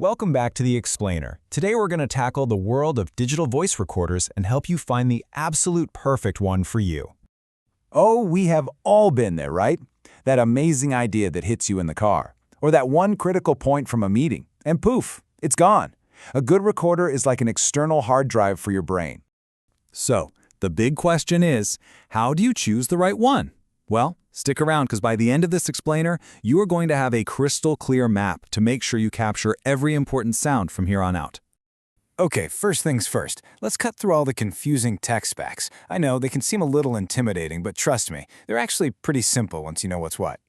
Welcome back to The Explainer. Today we're going to tackle the world of digital voice recorders and help you find the absolute perfect one for you. Oh, we have all been there, right? That amazing idea that hits you in the car. Or that one critical point from a meeting, and poof, it's gone. A good recorder is like an external hard drive for your brain. So, the big question is, how do you choose the right one? Well, stick around because by the end of this explainer, you are going to have a crystal clear map to make sure you capture every important sound from here on out. Okay, first things first, let's cut through all the confusing tech specs. I know they can seem a little intimidating, but trust me, they're actually pretty simple once you know what's what.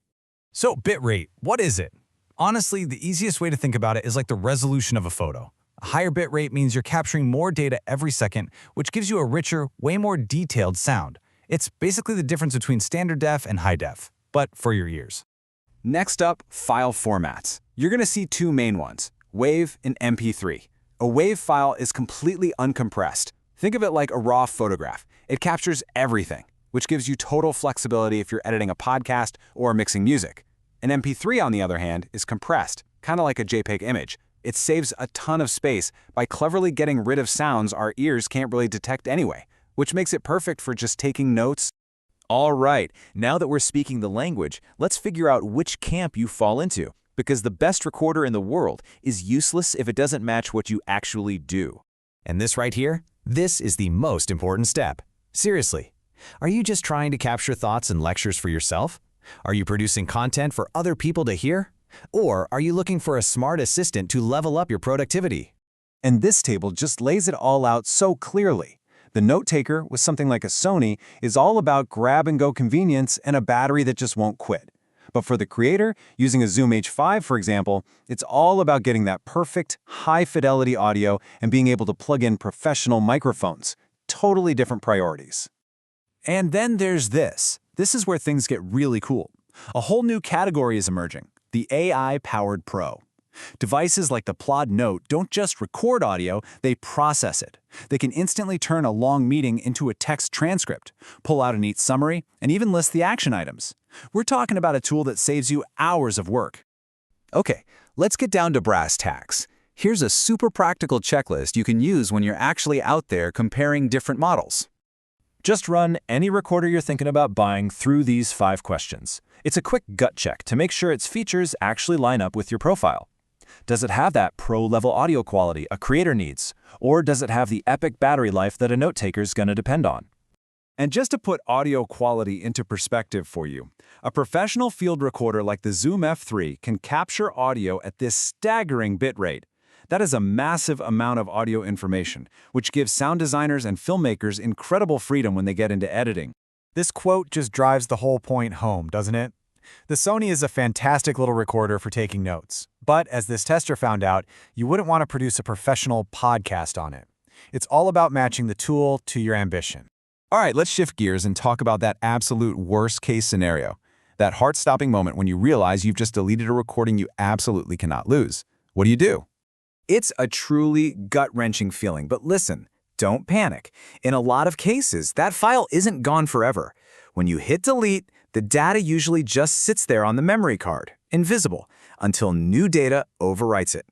So, bitrate, what is it? Honestly, the easiest way to think about it is like the resolution of a photo. A higher bitrate means you're capturing more data every second, which gives you a richer, way more detailed sound. It's basically the difference between standard def and high def, but for your ears. Next up, file formats. You're going to see two main ones, WAV and MP3. A WAV file is completely uncompressed. Think of it like a raw photograph. It captures everything, which gives you total flexibility if you're editing a podcast or mixing music. An MP3, on the other hand, is compressed, kind of like a JPEG image. It saves a ton of space by cleverly getting rid of sounds our ears can't really detect anyway, which makes it perfect for just taking notes. All right, now that we're speaking the language, let's figure out which camp you fall into, because the best recorder in the world is useless if it doesn't match what you actually do. And this right here, this is the most important step. Seriously, are you just trying to capture thoughts and lectures for yourself? Are you producing content for other people to hear? Or are you looking for a smart assistant to level up your productivity? And this table just lays it all out so clearly. The note taker, with something like a Sony, is all about grab-and-go convenience and a battery that just won't quit. But for the creator, using a Zoom H5, for example, it's all about getting that perfect, high-fidelity audio and being able to plug in professional microphones. Totally different priorities. And then there's this. This is where things get really cool. A whole new category is emerging, the AI-powered Pro. Devices like the Plod Note don't just record audio, they process it. They can instantly turn a long meeting into a text transcript, pull out a neat summary, and even list the action items. We're talking about a tool that saves you hours of work. Okay, let's get down to brass tacks. Here's a super practical checklist you can use when you're actually out there comparing different models. Just run any recorder you're thinking about buying through these 5 questions. It's a quick gut check to make sure its features actually line up with your profile. Does it have that pro-level audio quality a creator needs? Or does it have the epic battery life that a note-taker's gonna depend on? And just to put audio quality into perspective for you, a professional field recorder like the Zoom F3 can capture audio at this staggering bitrate. That is a massive amount of audio information, which gives sound designers and filmmakers incredible freedom when they get into editing. This quote just drives the whole point home, doesn't it? The Sony is a fantastic little recorder for taking notes, but as this tester found out, you wouldn't want to produce a professional podcast on it. It's all about matching the tool to your ambition. All right, let's shift gears and talk about that absolute worst-case scenario. That heart-stopping moment when you realize you've just deleted a recording you absolutely cannot lose. What do? It's a truly gut-wrenching feeling, but listen, don't panic. In a lot of cases, that file isn't gone forever. When you hit delete, the data usually just sits there on the memory card, invisible, until new data overwrites it.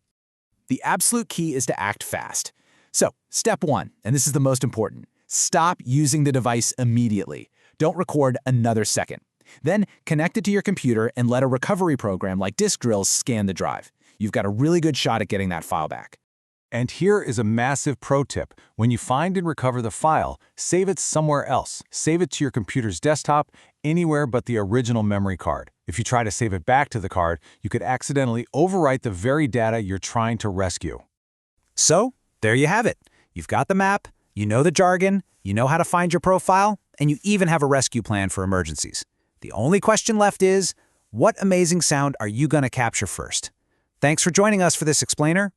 The absolute key is to act fast. So, step 1, and this is the most important, stop using the device immediately. Don't record another second. Then, connect it to your computer and let a recovery program like Disk Drills scan the drive. You've got a really good shot at getting that file back. And here is a massive pro tip. When you find and recover the file, save it somewhere else. Save it to your computer's desktop, anywhere but the original memory card. If you try to save it back to the card, you could accidentally overwrite the very data you're trying to rescue. So, there you have it. You've got the map, you know the jargon, you know how to find your profile, and you even have a rescue plan for emergencies. The only question left is, what amazing sound are you going to capture first? Thanks for joining us for this explainer.